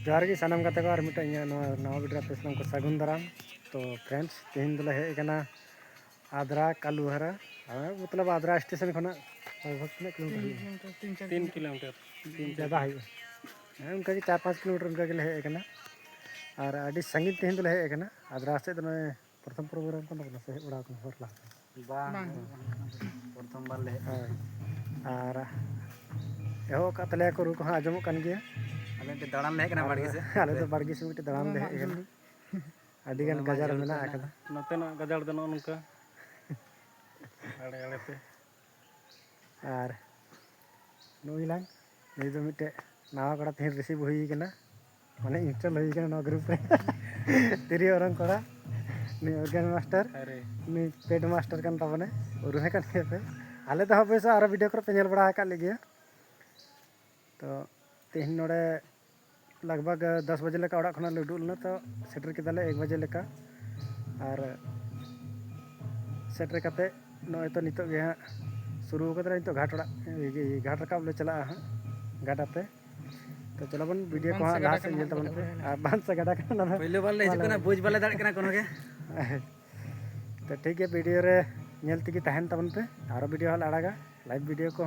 जोहार गे सानाम गाते को और मिटा नवा वीडियो पे सानाम को सागुन दाराम। तो फ्रेंड्स तेहन दोले हेज कना आद्रा कालुहरा मतलब आद्रा स्टेशन खना लगभग किलोमीटर 3 किलोमीटर ज़्यादा है उनका 4-5 किलोमीटर उनका के हेज कना और अभी संगीत तेहन दोले हेज कना आद्रा से तो प्रथम प्रोग्राम को ना से उड़ा को हर ला प्रथम बार ले और एहो का तले को रू को आजम कान गया अले ते दाड़ान ले कना बाड़गी से आले तो बाड़गी से मिटे दाड़ान ले हेज कना अभी गान गजार मेना आकदा नतेना गजाड़ दनो नुका आड़े आड़े पे और नुई लांग नहीं तो मिटे नवा कड़ा तेहन रिसीव हुई कना माने इंस्टॉल हुई कना नवा ग्रुप रे तिरी औरंग कड़ा नी ऑर्गन मास्टर अरे नी पेड मास्टर कन तबने उरुहे कन पे आले तो हबे आरो वीडियो कर पे नेल बड़ा का लगे तो तेहन नोडे लगभग 10 बजे लेका ओड़ा खना लुडुलना तो सेटर केदाले 1 बजे लेका और सेटर कते नय तो नितो गे शुरू कदरा नितो घाट ओड़ा घाट रकाब ले चला हां गाडाते तो चलो बन वीडियो को लाहा से नेल तबन पे बांध से गाडा कना पहले बार ले हिजु कना बुझ बाले दाड़ कना कोनो के तो ठीक है वीडियो रे नेल तगी तहन तबन पे आरो वीडियो हल आड़ागा लाइव वीडियो को